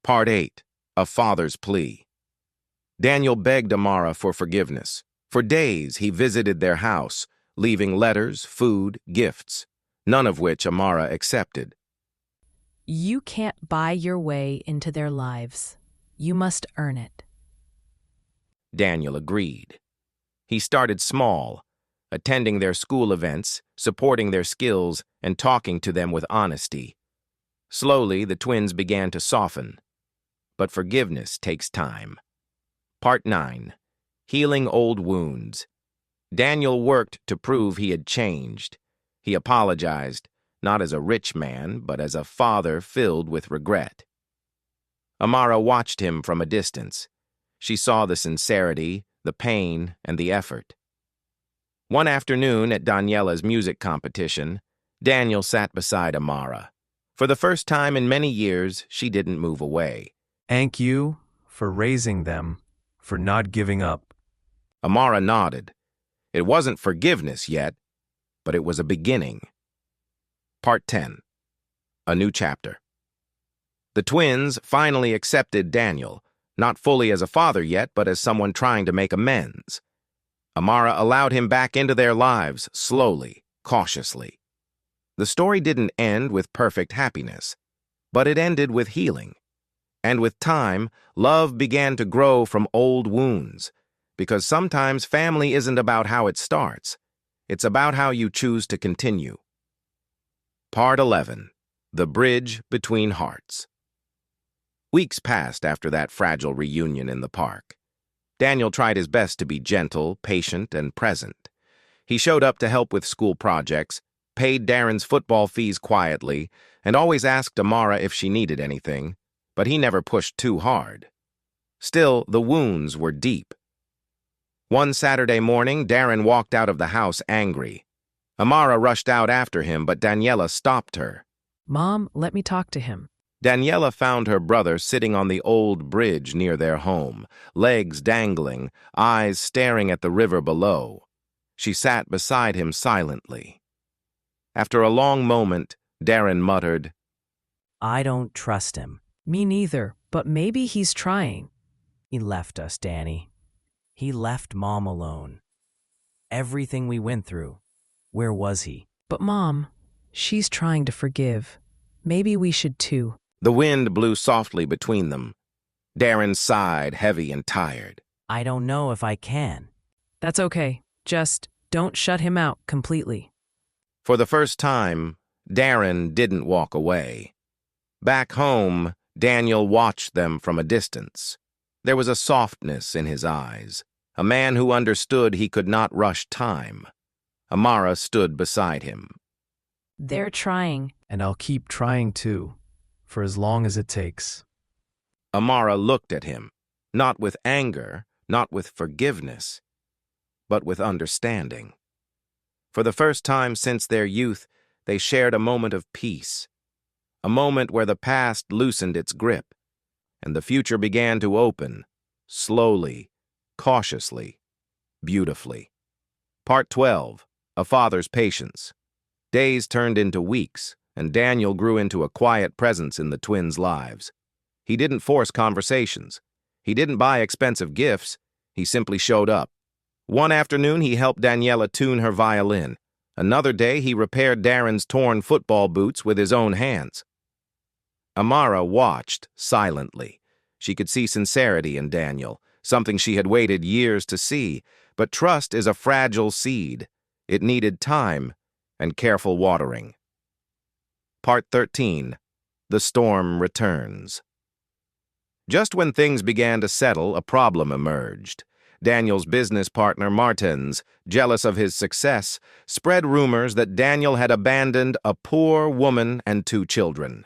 Part 8. A Father's Plea. Daniel begged Amara for forgiveness. For days he visited their house, leaving letters, food, gifts, none of which Amara accepted. You can't buy your way into their lives. You must earn it. Daniel agreed. He started small, attending their school events, supporting their skills, and talking to them with honesty. Slowly, the twins began to soften. But forgiveness takes time. Part 9. Healing Old Wounds. Daniel worked to prove he had changed. He apologized, not as a rich man, but as a father filled with regret. Amara watched him from a distance. She saw the sincerity, the pain, and the effort. One afternoon at Daniela's music competition, Daniel sat beside Amara. For the first time in many years, she didn't move away. Thank you for raising them, for not giving up. Amara nodded. It wasn't forgiveness yet, but it was a beginning. Part 10. A New Chapter. The twins finally accepted Daniel, not fully as a father yet, but as someone trying to make amends. Amara allowed him back into their lives, slowly, cautiously. The story didn't end with perfect happiness, but it ended with healing. And with time, love began to grow from old wounds, because sometimes family isn't about how it starts. It's about how you choose to continue. Part 11. The Bridge Between Hearts. Weeks passed after that fragile reunion in the park. Daniel tried his best to be gentle, patient, and present. He showed up to help with school projects, paid Darren's football fees quietly, and always asked Amara if she needed anything, but he never pushed too hard. Still, the wounds were deep. One Saturday morning, Darren walked out of the house angry. Amara rushed out after him, but Daniela stopped her. Mom, let me talk to him. Daniela found her brother sitting on the old bridge near their home, legs dangling, eyes staring at the river below. She sat beside him silently. After a long moment, Darren muttered, I don't trust him. Me neither, but maybe he's trying. He left us, Danny. He left Mom alone. Everything we went through. Where was he? But Mom, she's trying to forgive. Maybe we should too. The wind blew softly between them. Darren sighed, heavy and tired. I don't know if I can. That's okay. Just don't shut him out completely. For the first time, Darren didn't walk away. Back home, Daniel watched them from a distance. There was a softness in his eyes, a man who understood he could not rush time. Amara stood beside him. They're trying. And I'll keep trying too, for as long as it takes. Amara looked at him, not with anger, not with forgiveness, but with understanding. For the first time since their youth, they shared a moment of peace, a moment where the past loosened its grip, and the future began to open, slowly, cautiously, beautifully. Part 12. A Father's Patience. Days turned into weeks, and Daniel grew into a quiet presence in the twins' lives. He didn't force conversations. He didn't buy expensive gifts. He simply showed up. One afternoon, he helped Daniela tune her violin. Another day, he repaired Darren's torn football boots with his own hands. Amara watched silently. She could see sincerity in Daniel, something she had waited years to see. But trust is a fragile seed. It needed time and careful watering. Part 13. The Storm Returns. Just when things began to settle, a problem emerged. Daniel's business partner, Martins, jealous of his success, spread rumors that Daniel had abandoned a poor woman and 2 children.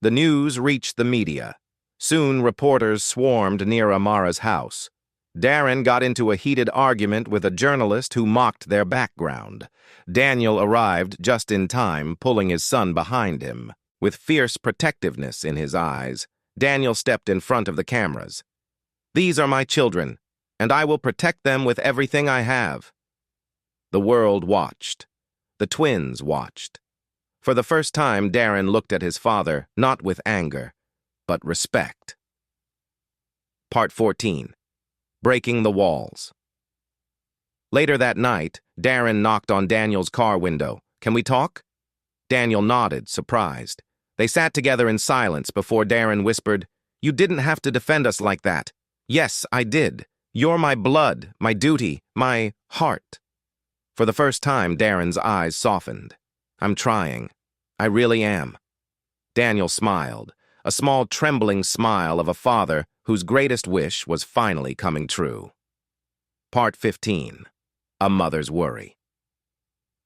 The news reached the media. Soon, reporters swarmed near Amara's house. Darren got into a heated argument with a journalist who mocked their background. Daniel arrived just in time, pulling his son behind him. With fierce protectiveness in his eyes, Daniel stepped in front of the cameras. These are my children, and I will protect them with everything I have. The world watched. The twins watched. For the first time, Darren looked at his father, not with anger, but respect. Part 14. Breaking the Walls. Later that night, Darren knocked on Daniel's car window. "Can we talk?" Daniel nodded, surprised. They sat together in silence before Darren whispered, "You didn't have to defend us like that." "Yes, I did. You're my blood, my duty, my heart." For the first time, Darren's eyes softened. "I'm trying. I really am." Daniel smiled, a small trembling smile of a father whose greatest wish was finally coming true. Part 15. A Mother's Worry.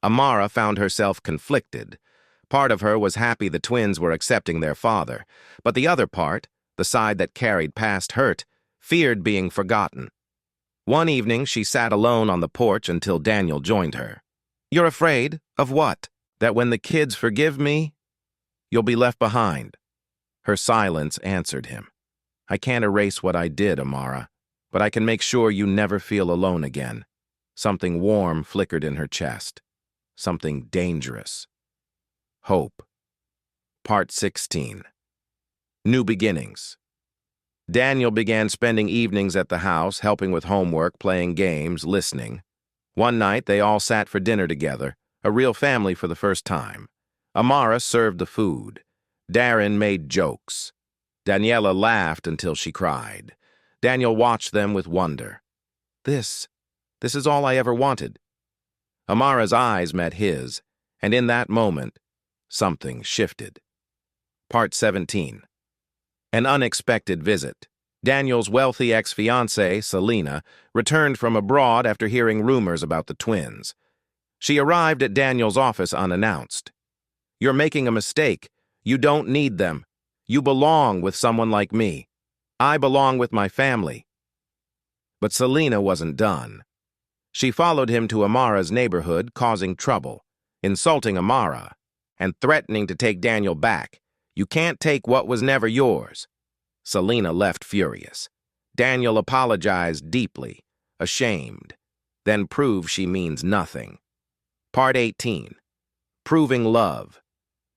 Amara found herself conflicted. Part of her was happy the twins were accepting their father, but the other part, the side that carried past hurt, feared being forgotten. One evening, she sat alone on the porch until Daniel joined her. "You're afraid? Of what? That when the kids forgive me, you'll be left behind?" Her silence answered him. "I can't erase what I did, Amara, but I can make sure you never feel alone again." Something warm flickered in her chest. Something dangerous. Hope. Part 16. New Beginnings. Daniel began spending evenings at the house, helping with homework, playing games, listening. One night, they all sat for dinner together, a real family for the first time. Amara served the food. Darren made jokes. Daniela laughed until she cried. Daniel watched them with wonder. This is all I ever wanted." Amara's eyes met his, and in that moment, something shifted. Part 17. An unexpected visit. Daniel's wealthy ex-fiancée, Selena, returned from abroad after hearing rumors about the twins. She arrived at Daniel's office unannounced. "You're making a mistake. You don't need them. You belong with someone like me. I belong with my family." But Selena wasn't done. She followed him to Amara's neighborhood, causing trouble, insulting Amara, and threatening to take Daniel back. "You can't take what was never yours." Selena left furious. Daniel apologized deeply, ashamed, then proved she means nothing. Part 18. Proving Love.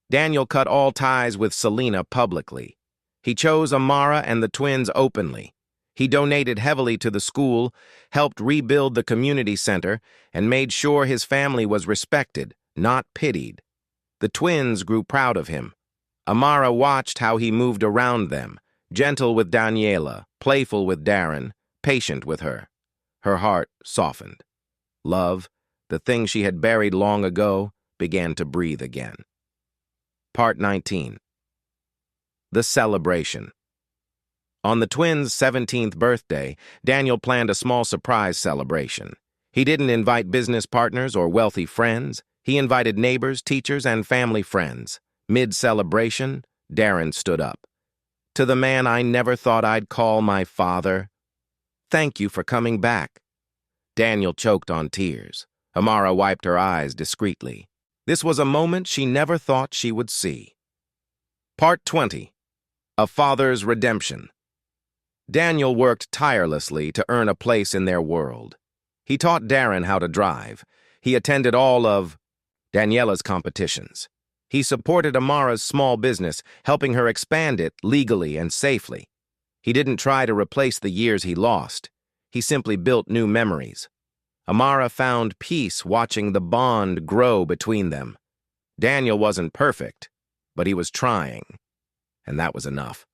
Daniel cut all ties with Selena publicly. He chose Amara and the twins openly. He donated heavily to the school, helped rebuild the community center, and made sure his family was respected, not pitied. The twins grew proud of him. Amara watched how he moved around them, gentle with Daniela, playful with Darren, patient with her. Her heart softened. Love, the thing she had buried long ago, began to breathe again. Part 19. The Celebration. On the twins' 17th birthday, Daniel planned a small surprise celebration. He didn't invite business partners or wealthy friends. He invited neighbors, teachers, and family friends. Mid-celebration, Darren stood up. "To the man I never thought I'd call my father, thank you for coming back." Daniel choked on tears. Amara wiped her eyes discreetly. This was a moment she never thought she would see. Part 20. A Father's Redemption. Daniel worked tirelessly to earn a place in their world. He taught Darren how to drive. He attended all of Daniela's competitions. He supported Amara's small business, helping her expand it legally and safely. He didn't try to replace the years he lost. He simply built new memories. Amara found peace watching the bond grow between them. Daniel wasn't perfect, but he was trying, and that was enough.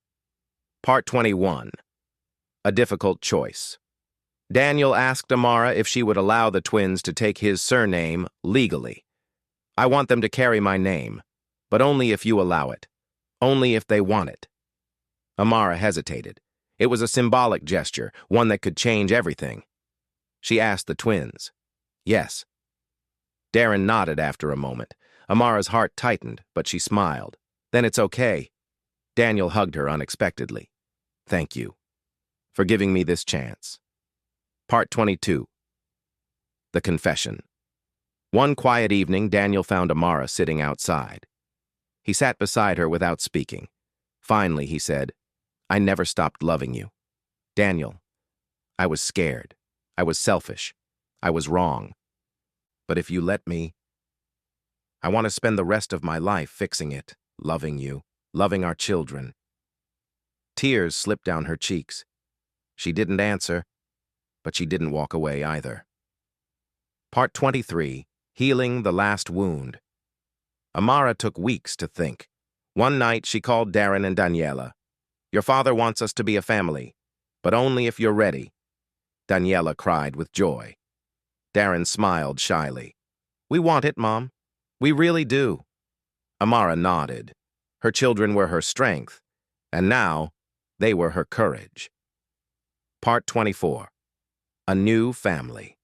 Part 21. A Difficult Choice. Daniel asked Amara if she would allow the twins to take his surname legally. "I want them to carry my name, but only if you allow it. Only if they want it." Amara hesitated. It was a symbolic gesture, one that could change everything. She asked the twins. "Yes." Darren nodded after a moment. Amara's heart tightened, but she smiled. "Then it's okay." Daniel hugged her unexpectedly. "Thank you for giving me this chance." Part 22. The Confession. One quiet evening, Daniel found Amara sitting outside. He sat beside her without speaking. Finally, he said, "I never stopped loving you. Daniel, I was scared. I was selfish. I was wrong. But if you let me, I want to spend the rest of my life fixing it, loving you, loving our children." Tears slipped down her cheeks. She didn't answer, but she didn't walk away either. Part 23, Healing the Last Wound. Amara took weeks to think. One night, she called Darren and Daniela. "Your father wants us to be a family, but only if you're ready." Daniela cried with joy. Darren smiled shyly. "We want it, Mom. We really do." Amara nodded. Her children were her strength, and now they were her courage. Part 24, A New Family.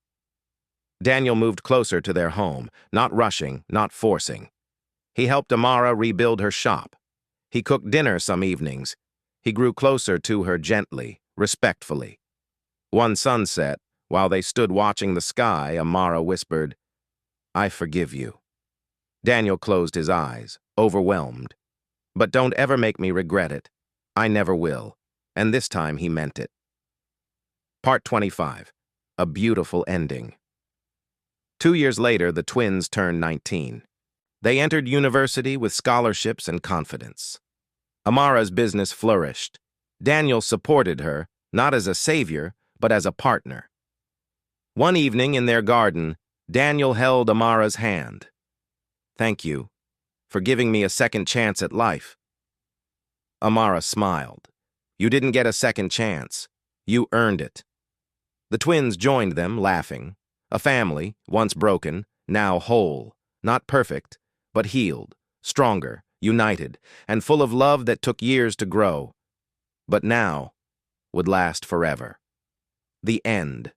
Daniel moved closer to their home, not rushing, not forcing. He helped Amara rebuild her shop. He cooked dinner some evenings. He grew closer to her gently, respectfully. One sunset, while they stood watching the sky, Amara whispered, "I forgive you." Daniel closed his eyes, overwhelmed. "But don't ever make me regret it. I never will." And this time he meant it. Part 25, A Beautiful Ending. 2 years later, the twins turned 19. They entered university with scholarships and confidence. Amara's business flourished. Daniel supported her, not as a savior, but as a partner. One evening in their garden, Daniel held Amara's hand. "Thank you for giving me a second chance at life." Amara smiled. "You didn't get a second chance. You earned it." The twins joined them, laughing. A family, once broken, now whole, not perfect, but healed, stronger, united, and full of love that took years to grow, but now would last forever. The end.